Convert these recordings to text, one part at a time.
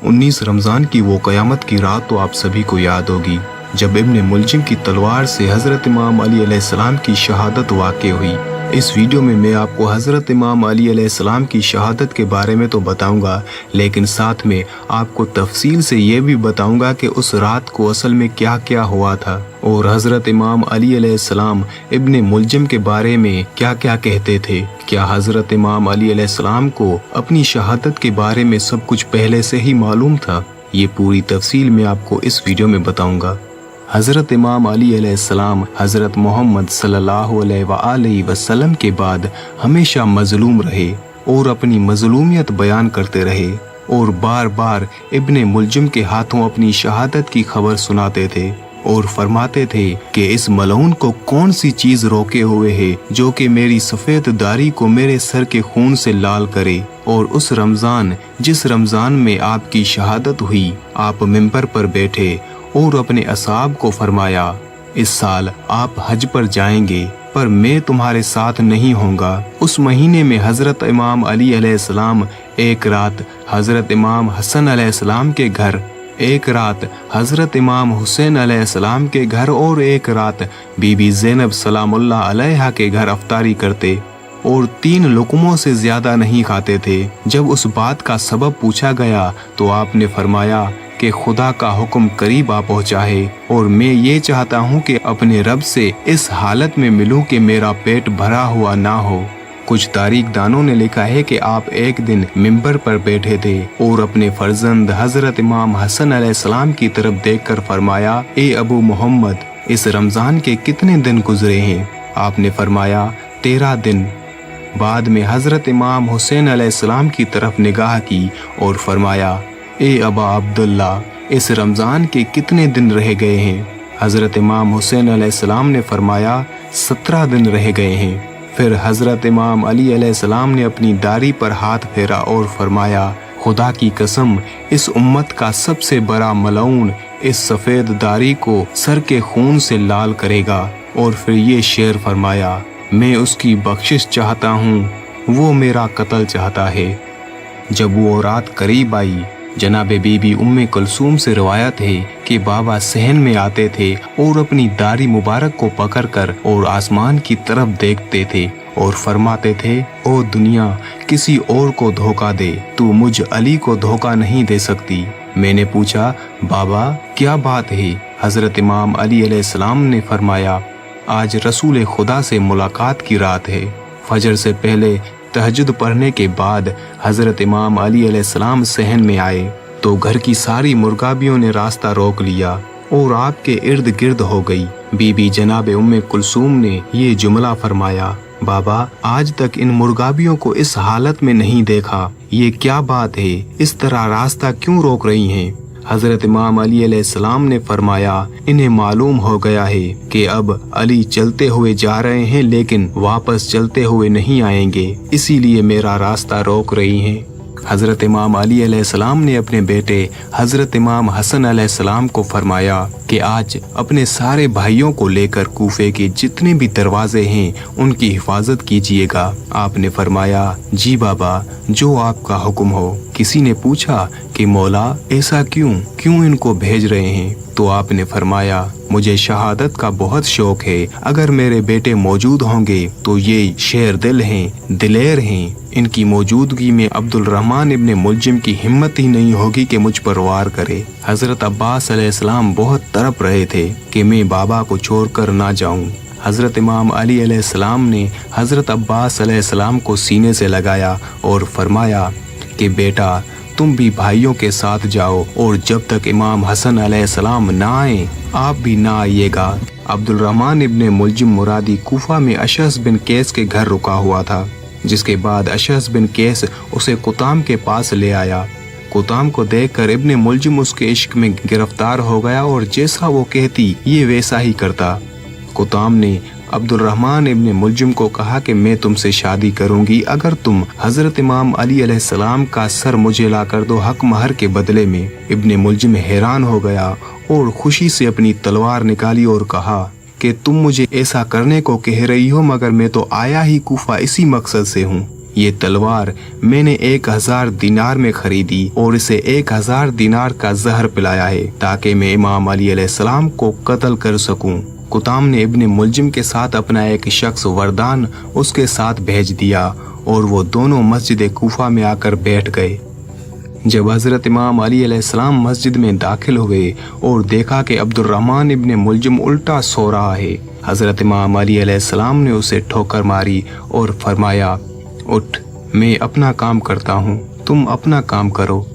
19 रमज़ान की वो क़यामत की रात तो आप सभी को याद होगी जब इब्ने मुलजिम की तलवार से हज़रत इमाम अली अलैहिस्सलाम की शहादत वाक़या हुई। इस वीडियो में मैं आपको हज़रत इमाम अली अलैहिस्सलाम की शहादत के बारे में तो बताऊंगा, लेकिन साथ में आपको तफसील से ये भी बताऊंगा कि उस रात को असल में क्या क्या हुआ था और हज़रत इमाम अली अलैहिस्सलाम इब्ने मुलजिम के बारे में क्या क्या कहते थे। क्या हज़रत इमाम अली अलैहिस्सलाम को अपनी शहादत के बारे में सब कुछ पहले से ही मालूम था? ये पूरी तफसील मैं आपको इस वीडियो में बताऊंगा। हज़रत इमाम अली अलैहिस्सलाम हज़रत मोहम्मद सल्लल्लाहु अलैहि वसल्लम के बाद हमेशा मज़लूम रहे और अपनी मज़लूमियत बयान करते रहे और बार बार इब्ने मुलजिम के हाथों अपनी शहादत की खबर सुनाते थे और फरमाते थे कि इस मलऊन को कौन सी चीज़ रोके हुए है जो कि मेरी सफ़ेद दाढ़ी को मेरे सर के खून से लाल करे। और उस रमज़ान जिस रमज़ान में आपकी शहादत हुई, आप मिंबर पर बैठे और अपने असहाब को फरमाया, इस साल आप हज पर जाएंगे पर मैं तुम्हारे साथ नहीं होऊंगा। उस महीने में हज़रत इमाम अली अलैहिस्सलाम एक रात हज़रत इमाम हसन अलैहिस्सलाम के घर, एक रात हज़रत इमाम हुसैन अलैहिस्सलाम के घर और एक रात बीबी ज़ैनब सलामुल्लाह अलैहा के घर अफ्तारी करते और 3 लुक़मों से ज़्यादा नहीं खाते थे। जब उस बात का सबब पूछा गया तो आपने फरमाया कि खुदा का हुक्म करीब आ पहुँचा है और मैं ये चाहता हूँ कि अपने रब से इस हालत में मिलूँ कि मेरा पेट भरा हुआ ना हो। कुछ तारीख दानों ने लिखा है कि आप एक दिन मिंबर पर बैठे थे और अपने फर्जंद हज़रत इमाम हसन अलैहिस्सलाम की तरफ देखकर फरमाया, ए अबू मोहम्मद, इस रमज़ान के कितने दिन गुजरे हैं? आपने फरमाया 13 दिन। बाद में हज़रत इमाम हुसैन अलैहिस्सलाम की तरफ निगाह की और फरमाया, ए अबा अब्दुल्ला, इस रमज़ान के कितने दिन रह गए हैं? हज़रत इमाम हुसैन अलैहिस्सलाम ने फरमाया 17 दिन रह गए हैं। फिर हज़रत इमाम अली अलैहिस्सलाम ने अपनी दाढ़ी पर हाथ फेरा और फरमाया, खुदा की कसम, इस उम्मत का सबसे बड़ा मलऊन इस सफ़ेद दाढ़ी को सर के खून से लाल करेगा। और फिर ये शेर फरमाया, मैं उसकी बख्शिश चाहता हूँ, वो मेरा कत्ल चाहता है। जब वो रात करीब आई, जनाबे बीबी उम्मे कुलसूम से रिवायत है कि बाबा सहन में आते थे और अपनी दाढ़ी मुबारक को पकड़कर और आसमान की तरफ देखते थे और फरमाते थे, ओ दुनिया, किसी और को धोखा दे, तू मुझ अली को धोखा नहीं दे सकती। मैंने पूछा, बाबा क्या बात है? हज़रत इमाम अली अलैहिस्सलाम ने फरमाया, आज रसूल खुदा से मुलाकात की रात है। फजर से पहले तहज्जुद पढ़ने के बाद हज़रत इमाम अली अलैहिस्सलाम सहन में आए तो घर की सारी मुर्गाबियों ने रास्ता रोक लिया और आपके इर्द गिर्द हो गई। बीबी जनाबे उम्मे कुलसूम ने ये जुमला फरमाया, बाबा, आज तक इन मुर्गाबियों को इस हालत में नहीं देखा, ये क्या बात है? इस तरह रास्ता क्यों रोक रही हैं? हज़रत इमाम अली अलैहिस्सलाम ने फरमाया, इन्हें मालूम हो गया है कि अब अली चलते हुए जा रहे हैं लेकिन वापस चलते हुए नहीं आएंगे, इसीलिए मेरा रास्ता रोक रही हैं। हज़रत इमाम अली अलैहिस्सलाम ने अपने बेटे हज़रत इमाम हसन अलैहिस्सलाम को फरमाया कि आज अपने सारे भाइयों को लेकर कूफे के जितने भी दरवाजे हैं उनकी हिफाजत कीजिएगा। आपने फरमाया, जी बाबा, जो आपका हुक्म हो। किसी ने पूछा कि मौला, ऐसा क्यों इनको भेज रहे हैं? तो आपने फरमाया, मुझे शहादत का बहुत शौक है, अगर मेरे बेटे मौजूद होंगे तो ये शेर दिल हैं, दिलेर हैं, इनकी मौजूदगी में अब्दुल रहमान इब्ने मुलजिम की हिम्मत ही नहीं होगी कि मुझ पर वार करे। हज़रत अब्बास अलैहिस्सलाम बहुत तड़प रहे थे कि मैं बाबा को छोड़कर ना जाऊं। हज़रत इमाम अली अलैहिस्सलाम ने हज़रत अब्बास अलैहिस्सलाम को सीने से लगाया और फरमाया कि बेटा, तुम भी भाइयों के साथ जाओ और जब तक इमाम हसन अलैहिस्सलाम ना आए आप भी ना आइएगा। अब्दुल रहमान इब्ने मुलजिम मुरादी कूफा में अशअस बिन कैस के घर रुका हुआ था, जिसके बाद अशअस बिन कैस उसे कुताम के पास ले आया। कुताम को देखकर इब्ने मुलजिम उसके इश्क में गिरफ्तार हो गया और जैसा वो कहती ये वैसा ही करता। कुताम ने अब्दुल रहमान इब्ने मुलजिम को कहा कि मैं तुमसे शादी करूंगी अगर तुम हज़रत इमाम अली अलैहिस्सलाम का सर मुझे ला कर दो हक महर के बदले में। इब्ने मुलजिम हैरान हो गया और खुशी से अपनी तलवार निकाली और कहा कि तुम मुझे ऐसा करने को कह रही हो, मगर मैं तो आया ही कूफा इसी मकसद से हूँ ये तलवार मैंने 1000 दिनार में खरीदी और इसे 1000 दिनार का जहर पिलाया है ताकि मैं इमाम अली अलैहिस्सलाम को कत्ल कर सकूं। कुताम ने इब्ने मुलजिम के साथ अपना एक शख्स वरदान उसके साथ भेज दिया और वो दोनों मस्जिद कूफा में आकर बैठ गए। जब हजरत इमाम अली अलैहिस्सलाम मस्जिद में दाखिल हुए और देखा कि अब्दुर्रहमान इब्ने मुलजिम उल्टा सो रहा है, हजरत इमाम अली अलैहिस्सलाम ने उसे ठोकर मारी और फरमाया, उठ, मैं अपना काम करता हूँ, तुम अपना काम करो।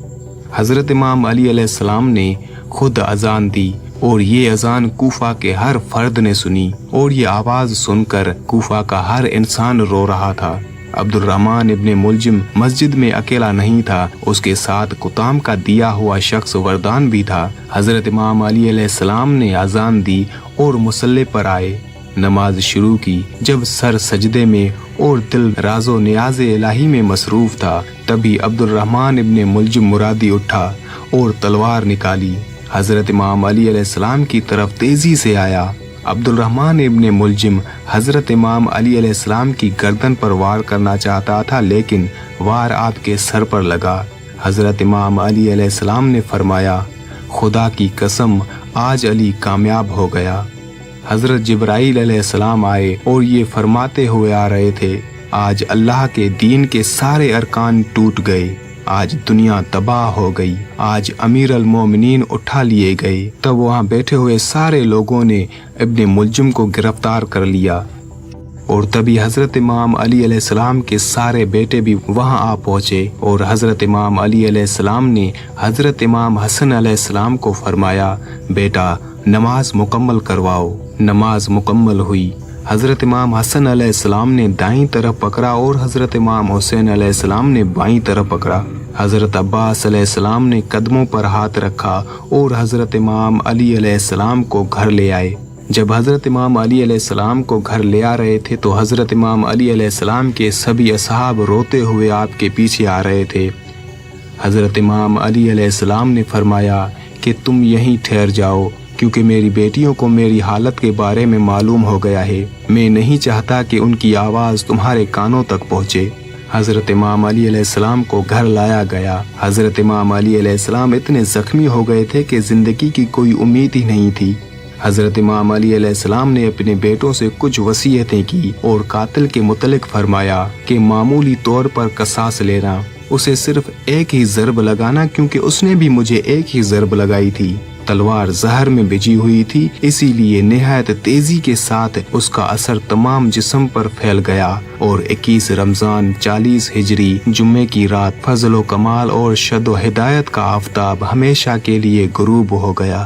हजरत इमाम अली अलैहिस्सलाम ने खुद अजान दी और ये अजान कूफा के हर फर्द ने सुनी और ये आवाज सुनकर कूफा का हर इंसान रो रहा था। अब्दुर्रहमान इब्ने मुलजिम मस्जिद में अकेला नहीं था, उसके साथ कुताम का दिया हुआ शख्स वरदान भी था। हजरत इमाम अली अलैहिस्सलाम ने अजान दी और मुसल्ले पर आए, नमाज शुरू की। जब सर सजदे में और दिल राजो नियाज इलाही में मसरूफ था, तभी अब्दुर्रहमान इब्ने मुलजिम मुरादी उठा और तलवार निकाली। हजरत इमाम अली अलैहिस्सलाम की तरफ तेजी से आया। अब्दुर्रहमान इब्ने मुलजिम हजरत इमाम अली अलैहिस्सलाम की गर्दन पर वार करना चाहता था, लेकिन वार आपके सर पर लगा। हजरत इमाम अली अलैहिस्सलाम ने फरमाया, खुदा की कसम, आज अली कामयाब हो गया। हजरत जिब्राइल अलैहिस्सलाम आए और ये फरमाते हुए आ रहे थे, आज अल्लाह के दीन के सारे अरकान टूट गए, आज दुनिया तबाह हो गई, आज अमीर अल मोमिनीन उठा लिए गए। तब वहाँ बैठे हुए सारे लोगों ने इब्ने मुलजिम को गिरफ्तार कर लिया और तभी हजरत इमाम अली अलैहिस्सलाम के सारे बेटे भी वहाँ आ पहुँचे और हजरत इमाम अली अलैहिस्सलाम ने हजरत इमाम हसन अलैहिस्सलाम को फरमाया, बेटा नमाज मुकम्मल करवाओ। नमाज मुकम्मल हुई। हजरत इमाम हसन अलैहिस्सलाम ने दाईं तरफ पकड़ा और हजरत इमाम हुसैन अलैहिस्सलाम ने बाईं तरफ पकड़ा। हजरत अब्बास अलैहिस्सलाम ने कदमों पर हाथ रखा और हजरत इमाम अली अलैहिस्सलाम को घर ले आए। जब हजरत इमाम अली अलैहिस्सलाम को घर ले आ रहे थे तो हजरत इमाम अली अलैहिस्सलाम के सभी असहाब रोते हुए आपके पीछे आ रहे थे। हजरत इमाम अली अलैहिस्सलाम ने फरमाया कि तुम यहीं ठहर जाओ, क्योंकि मेरी बेटियों को मेरी हालत के बारे में मालूम हो गया है। मैं नहीं चाहता कि उनकी आवाज़ तुम्हारे कानों तक पहुँचे। हज़रत इमाम अली अलैहिस्सलाम को घर लाया गया। हज़रत इमाम अली अलैहिस्सलाम इतने ज़ख्मी हो गए थे कि ज़िंदगी की कोई उम्मीद ही नहीं थी। हज़रत इमाम अली अलैहिस्सलाम ने अपने बेटों से कुछ वसीयतें की और कातिल के मुतल्लिक फरमाया कि मामूली तौर पर कसास लेना, उसे सिर्फ एक ही ज़रब लगाना, क्योंकि उसने भी मुझे एक ही ज़रब लगाई थी। तलवार जहर में भिजी हुई थी, इसीलिए निहायत तेजी के साथ उसका असर तमाम जिस्म पर फैल गया और 21 रमजान 40 हिजरी जुम्मे की रात फजल व कमाल और शद व हिदायत का आफताब हमेशा के लिए गुरूब हो गया।